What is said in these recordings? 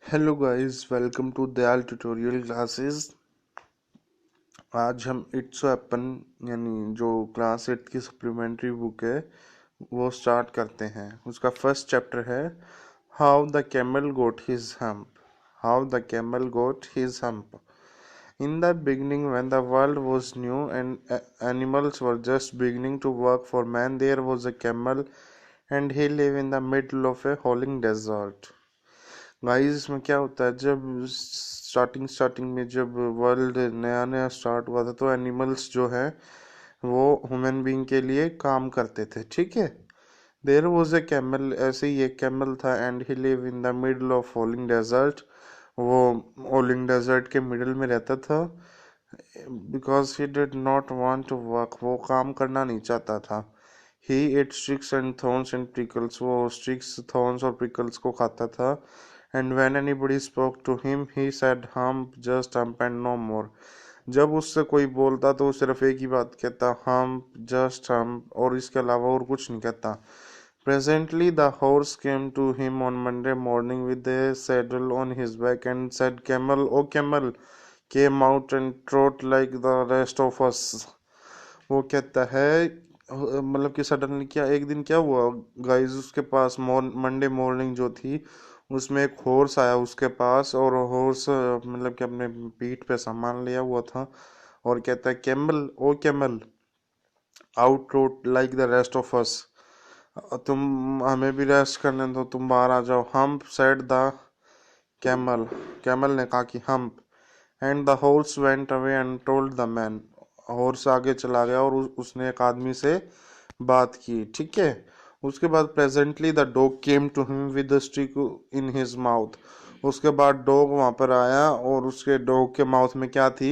Hello guys, welcome to Dayal tutorial classes. आज हम it's एपन यानी जो क्लास 8 की सप्लीमेंट्री बुक है वो स्टार्ट करते हैं। उसका फर्स्ट चैप्टर है how the camel got his hump. How the camel got his hump. In the beginning, when the world was new and animals were just beginning to work for man, there was a camel and he lived in the middle of a howling desert. Guys, इसमें क्या होता है, जब starting में जब world नया नया start हुआ था तो एनिमल्स जो है वो ह्यूमन बीइंग के लिए काम करते थे। ठीक है। देयर वॉज ए कैमल, ऐसे ही एक कैमल था and he live in the middle of howling desert. वो ओलिंग डेजर्ट के मिडल में रहता था because he did not want to work. वो काम करना नहीं चाहता था। He ate sticks and thorns and prickles. वो स्टिक्स, थॉर्न्स और प्रिकल्स को खाता था। And when anybody spoke to him he said humph, just humph and no more. जब उससे कोई बोलता तो वो सिर्फ एक ही बात कहता, हम्प, जस्ट हम्प, और इसके अलावा और कुछ नहीं कहता। Presently the horse came to him on Monday morning with a saddle on his back and said, Camel, oh camel, came out and trot like the rest of us. वो कहता है, मतलब कि सडनली क्या एक दिन क्या हुआ गाइस, उसके पास मंडे मॉर्निंग जो थी उसमें एक हॉर्स आया उसके पास, और हॉर्स मतलब कि अपने पीठ पे सामान लिया हुआ था और कहता है, camel, O camel, out road like the rest of us. तुम हमें भी रेस्ट करने दो, तुम बाहर आ जाओ। Hump said the camel. Camel ने कहा कि humph. And the horse went away and told the man. Horse आगे चला गया और उसने एक आदमी से बात की। ठीक है। उसके बाद presently the dog came to him with the stick in his mouth. उसके बाद डॉग वहां पर आया और उसके डॉग के माउथ में क्या थी?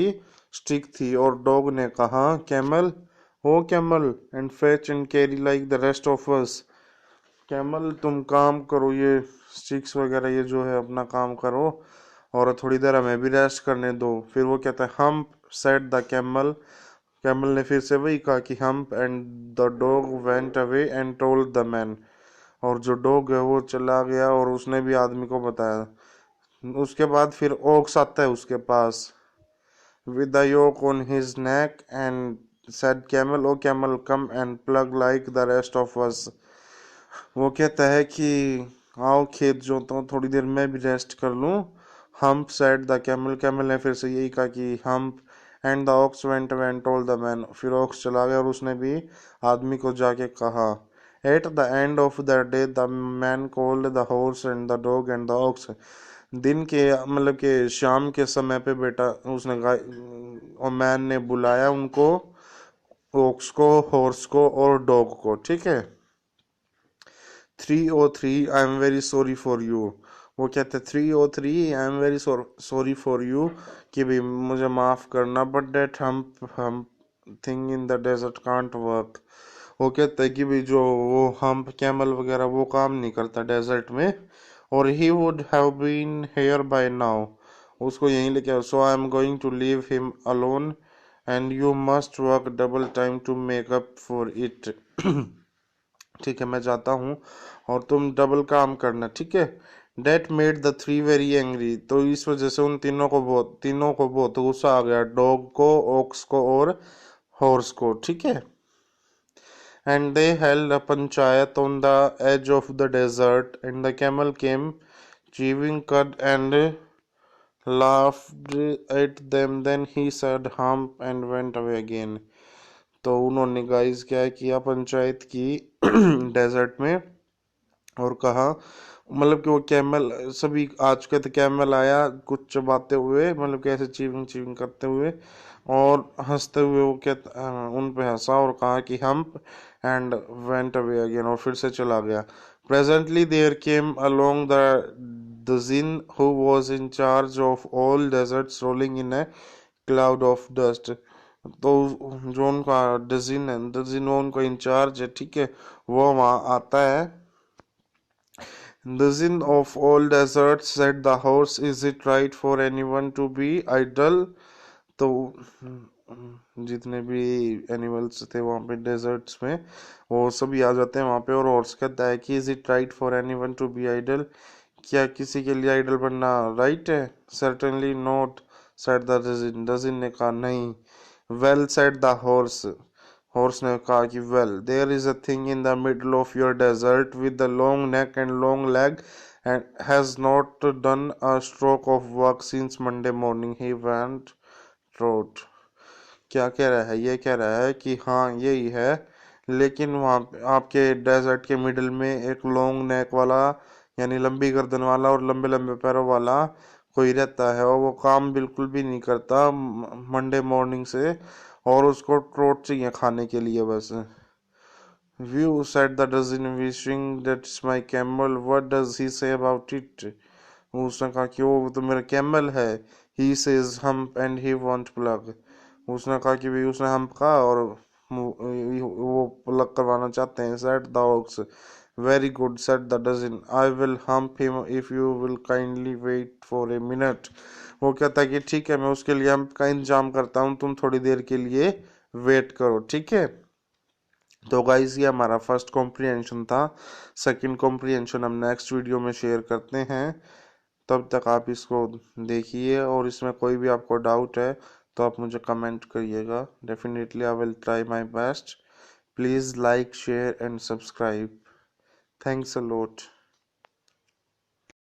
स्टिक थी। और डॉग ने कहा, camel, O camel, and fetch and carry like the rest of us. Camel, तुम काम करो, ये स्टिक्स वगैरह ये जो है अपना काम करो और थोड़ी देर हमें भी रेस्ट करने दो। फिर वो कहता है, hump said the camel. Camel ने फिर से वही कहा कि humph, and the dog went away and told the man. और जो डॉग है वो चला गया और उसने भी आदमी को बताया। उसके बाद फिर ओक्स आता है उसके पास with the yoke on his neck and said, Camel, oh camel, come and plug like the rest of us. वो कहता है कि आओ खेत जोतो हूँ, थोड़ी देर मैं भी रेस्ट कर लूँ। Hump said the camel. Camel ने फिर से यही कहा कि humph. And the ox went and told the man. फिर ऑक्स चला गया और उसने भी आदमी को जाके कहा। At the end of the day the man called the horse and the dog and the ox. दिन के मतलब के शाम के समय पे बेटा उसने गाय और मैन ने बुलाया उनको, ऑक्स को, हॉर्स को और डॉग को। ठीक है। 303 I am very sorry for you. वो कहते 303 I am very sorry for you, कि भाई मुझे माफ करना, but that humph thing in the desert can't work. वो कहते हैं कि भाई जो वो हम्प कैमल वगैरह वो काम नहीं करता डेजर्ट में, और he would have been here by now. उसको यहीं लेके आओ। So I am going to leave him alone and you must work double time to make up for it. ठीक है, मैं जाता हूँ और तुम डबल काम करना। ठीक है। That made the three very angry. तो इस वजह से उन तीनों को बहुत गुस्सा आ गया, डॉग को, ओक्स को और हॉर्स को। ठीक है। And they held a panchayat on the edge of the desert and the camel came chewing cud and laughed at them. Then he said hump and went away again. तो उन्होंने guys क्या किया, पंचायत की डेजर्ट में, और कहा मतलब कि वो कैमल, सभी आ चुके थे, कैमल आया कुछ चबाते हुए, मतलब कि ऐसे चीविंग चीविंग करते हुए और हंसते हुए। वो कहता उन पे हंसा और कहा कि humph and went away again, और फिर से चला गया। Presently there came along the djinn who was in charge of all deserts rolling in a cloud of dust. तो जो उनका डजिन है, डजिन वो उनका इंचार्ज है। ठीक है। वो वहाँ आता है। The sin of all deserts, said the horse, is it right for anyone to be idle? तो जितने भी एनिमल्स थे वहाँ पे डेजर्ट्स में वो सभी आ जाते हैं वहाँ पे, और हॉर्स कहता है कि is it right for anyone to be idle, क्या किसी के लिए आइडल बनना राइट है? Certainly not, said the Djinn. Djinn ने कहा नहीं। Well, said the horse. Horse ने कहा कि well, there is a thing in the middle of your desert with the long neck and long leg and has not done a stroke of work since Monday morning he went trot. क्या कह रहा है? ये कह रहा है कि हाँ यही है, लेकिन वहाँ पे आपके डेजर्ट के मिडिल में एक लॉन्ग नेक वाला, यानी लंबी गर्दन वाला और लंबे लंबे पैरों वाला कोई रहता है, और वो काम बिल्कुल भी नहीं करता मंडे मॉर्निंग से, और उसको ट्रोट चाहिए खाने के लिए बस। View, said the dozen, wishing that's my camel. What does he say about it? उसने कहा कि वो तो मेरा कैमल है। He says hump and he won't plug. उसने कहा कि भाई उसने हम्प कहा और वो प्लग करवाना चाहते हैं। Said the ox. Very good, said the dozen. I will hump him if you will kindly wait for a minute. वो कहता है कि ठीक है, मैं उसके लिए हम्प का इंतजाम करता हूँ, तुम थोड़ी देर के लिए वेट करो, ठीक है। तो गाइस ये हमारा फर्स्ट कॉम्प्रिहेंशन था। सेकंड कॉम्प्रिहेंशन हम नेक्स्ट वीडियो में शेयर करते हैं। तब तक आप इसको देखिए, और इसमें कोई भी आपको डाउट है तो आप मुझे कमेंट करिएगा। Definitely I will try my best. Please like, share and subscribe. Thanks a lot.